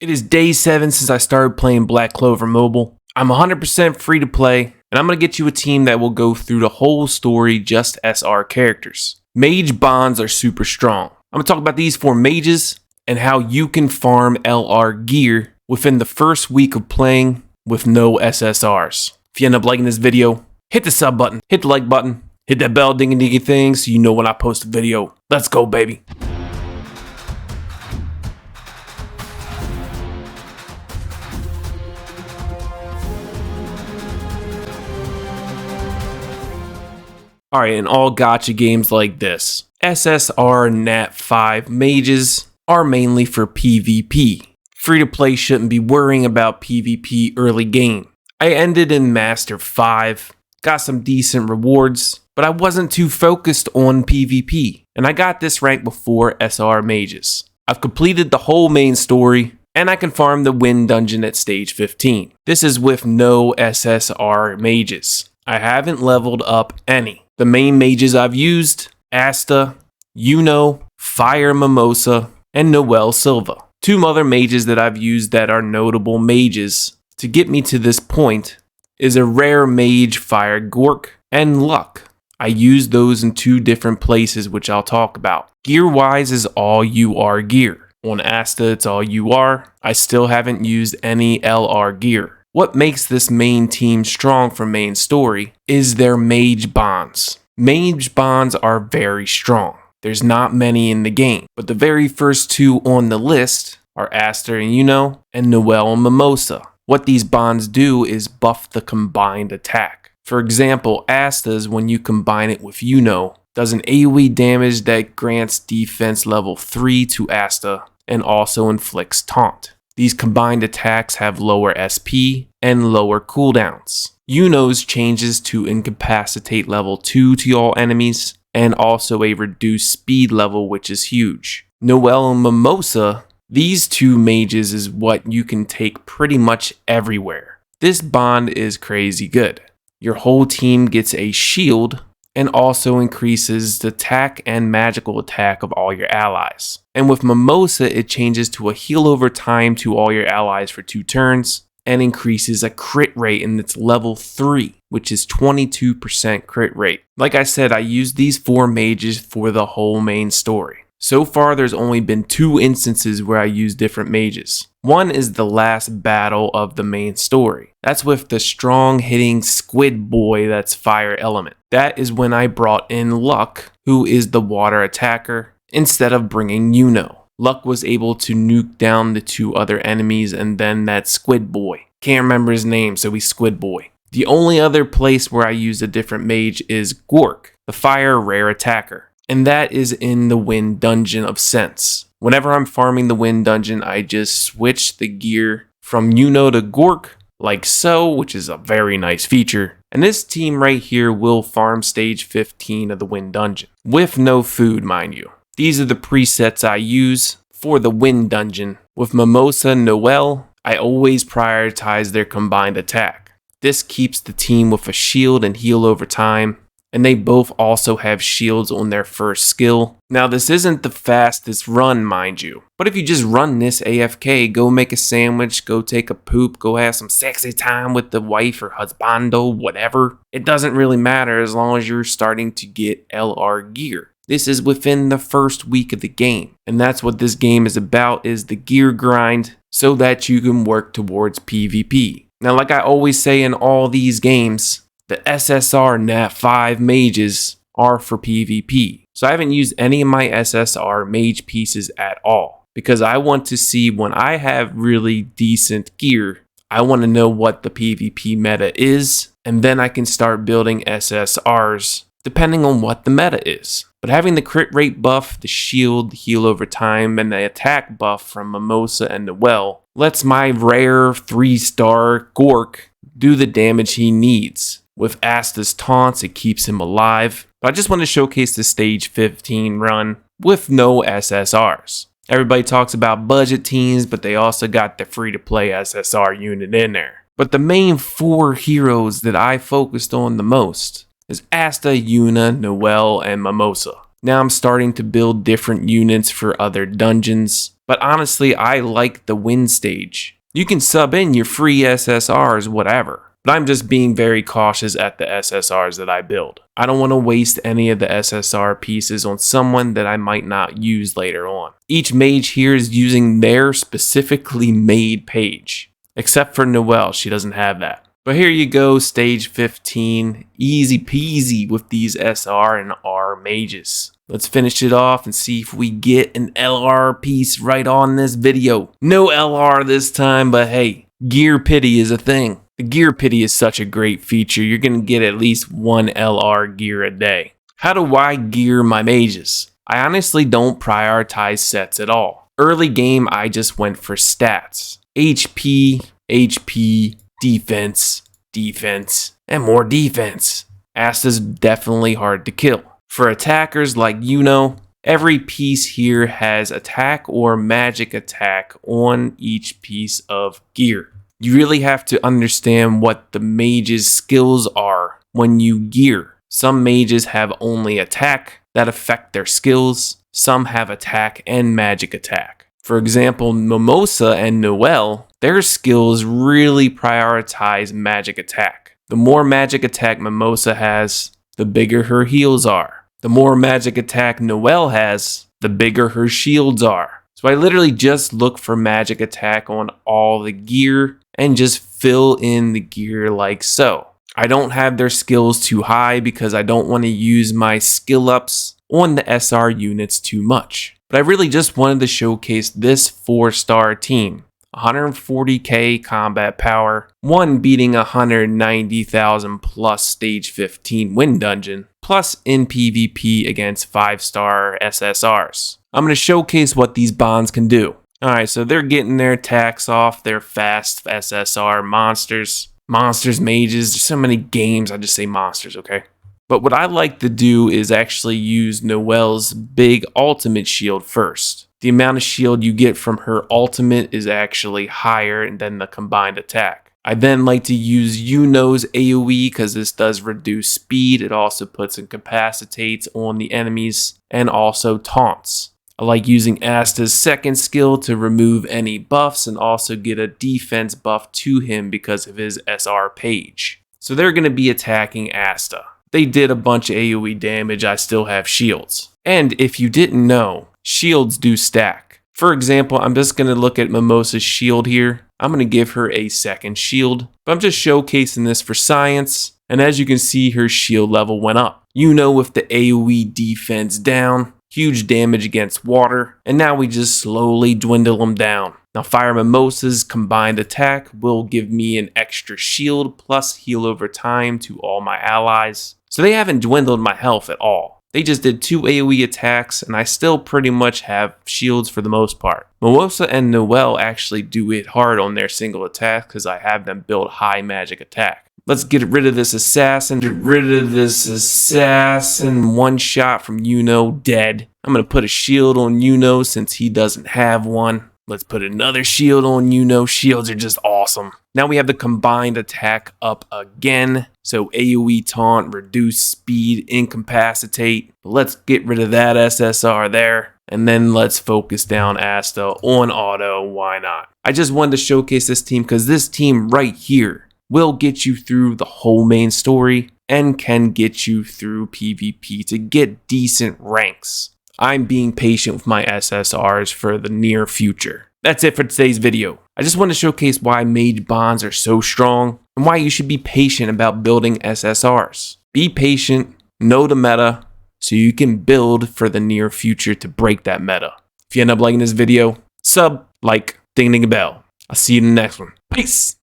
It is day 7 since I started playing Black Clover Mobile. I'm 100% free to play, and I'm going to get you a team that will go through the whole story just SR characters. Mage bonds are super strong. I'm going to talk about these 4 mages and how you can farm LR gear within the first week of playing with no SSRs. If you end up liking this video, hit the sub button, hit the like button, hit that bell dingy dingy thing so you know when I post a video. Let's go, baby. Alright, in all gacha games like this, SSR Nat 5 mages are mainly for PvP. Free to play shouldn't be worrying about PvP early game. I ended in Master 5, got some decent rewards, but I wasn't too focused on PvP, and I got this rank before SR mages. I've completed the whole main story, and I can farm the Wind Dungeon at stage 15. This is with no SSR mages. I haven't leveled up any. The main mages I've used, Asta, Yuno, Fire Mimosa, and Noel Silva. 2 other mages that I've used that are notable mages to get me to this point is a rare mage Fire Gork and Luck. I used those in 2 different places which I'll talk about. Gear wise is all UR gear. On Asta it's all UR. I still haven't used any LR gear. What makes this main team strong for main story is their mage bonds. Mage bonds are very strong. There's not many in the game, but the very first 2 on the list are Asta and Yuno and Noel and Mimosa. What these bonds do is buff the combined attack. For example, Asta's, when you combine it with Yuno, does an AoE damage that grants defense level 3 to Asta and also inflicts taunt. These combined attacks have lower SP and lower cooldowns. Yuno's changes to incapacitate level 2 to all enemies and also a reduced speed level, which is huge. Noel and Mimosa, these 2 mages is what you can take pretty much everywhere. This bond is crazy good. Your whole team gets a shield and also increases the attack and magical attack of all your allies. And with Mimosa, it changes to a heal over time to all your allies for 2 turns and increases a crit rate in its level 3, which is 22% crit rate. Like I said, I used these 4 mages for the whole main story. So far, there's only been 2 instances where I used different mages. One is the last battle of the main story. That's with the strong hitting squid boy that's fire element. That is when I brought in Luck, who is the water attacker, instead of bringing Yuno. Luck was able to nuke down the 2 other enemies and then that squid boy. Can't remember his name, so he's squid boy. The only other place where I used a different mage is Gork, the fire rare attacker. And that is in the Wind Dungeon of Sense. Whenever I'm farming the Wind Dungeon, I just switch the gear from Yuno to Gork, like so, which is a very nice feature. And this team right here will farm stage 15 of the Wind Dungeon, with no food, mind you. These are the presets I use for the Wind Dungeon. With Mimosa and Noel, I always prioritize their combined attack. This keeps the team with a shield and heal over time. And they both also have shields on their first skill. Now this isn't the fastest run, mind you, but if you just run this AFK, go make a sandwich, go take a poop, go have some sexy time with the wife or husbando, whatever, it doesn't really matter as long as you're starting to get LR gear. This is within the first week of the game, and that's what this game is about, is the gear grind so that you can work towards PvP. Now like I always say in all these games, the SSR Nat 5 mages are for PvP. So I haven't used any of my SSR mage pieces at all because I want to see when I have really decent gear, I want to know what the PvP meta is, and then I can start building SSRs depending on what the meta is. But having the crit rate buff, the shield, the heal over time, and the attack buff from Mimosa and Noel lets my rare 3-star Gork do the damage he needs. With Asta's taunts, it keeps him alive. But I just want to showcase the stage 15 run with no SSRs. Everybody talks about budget teams, but they also got the free-to-play SSR unit in there. But the main 4 heroes that I focused on the most is Asta, Yuna, Noel, and Mimosa. Now I'm starting to build different units for other dungeons, but honestly, I like the win stage. You can sub in your free SSRs, whatever. But I'm just being very cautious at the SSRs that I build. I don't want to waste any of the SSR pieces on someone that I might not use later on. Each mage here is using their specifically made page. Except for Noelle, she doesn't have that. But here you go, stage 15. Easy peasy with these SR and R mages. Let's finish it off and see if we get an LR piece right on this video. No LR this time, but hey, gear pity is a thing. The gear pity is such a great feature. You're going to get at least one LR gear a day. How do I gear my mages? I honestly don't prioritize sets at all. Early game, I just went for stats. HP, defense, and more defense. Asta's definitely hard to kill. For attackers like every piece here has attack or magic attack on each piece of gear. You really have to understand what the mage's skills are when you gear. Some mages have only attack that affect their skills. Some have attack and magic attack. For example, Mimosa and Noelle, their skills really prioritize magic attack. The more magic attack Mimosa has, the bigger her heals are. The more magic attack Noelle has, the bigger her shields are. So I literally just look for magic attack on all the gear and just fill in the gear like so. I don't have their skills too high because I don't want to use my skill ups on the SR units too much. But I really just wanted to showcase this 4-star team. 140k combat power, one beating 190,000 plus stage 15 win dungeon, plus in PvP against 5-star SSRs. I'm going to showcase what these bonds can do. Alright, so they're getting their attacks off, their fast SSR monsters, mages, there's so many games, I just say monsters, okay? But what I like to do is actually use Noelle's big ultimate shield first. The amount of shield you get from her ultimate is actually higher than the combined attack. I then like to use Yuno's AoE because this does reduce speed. It also puts incapacitates on the enemies and also taunts. I like using Asta's second skill to remove any buffs and also get a defense buff to him because of his SR page. So they're going to be attacking Asta. They did a bunch of AoE damage, I still have shields. And if you didn't know, shields do stack. For example, I'm just going to look at Mimosa's shield here. I'm going to give her a second shield, but I'm just showcasing this for science. And as you can see, her shield level went up. With the AoE defense down, huge damage against water, and now we just slowly dwindle them down. Now Fire Mimosa's combined attack will give me an extra shield plus heal over time to all my allies. So they haven't dwindled my health at all. They just did 2 AoE attacks and I still pretty much have shields for the most part. Mimosa and Noelle actually do hit hard on their single attack because I have them build high magic attack. Let's get rid of this assassin. One shot from dead. I'm going to put a shield on since he doesn't have one. Let's put another shield on Shields are just awesome. Now we have the combined attack up again. So AoE taunt, reduce speed, incapacitate. Let's get rid of that SSR there. And then let's focus down Asta on auto. Why not? I just wanted to showcase this team because this team right here will get you through the whole main story and can get you through PvP to get decent ranks. I'm being patient with my SSRs for the near future. That's it for today's video. I just want to showcase why mage bonds are so strong and why you should be patient about building SSRs. Be patient, know the meta, so you can build for the near future to break that meta. If you end up liking this video, sub, like, ding ding a bell. I'll see you in the next one. Peace!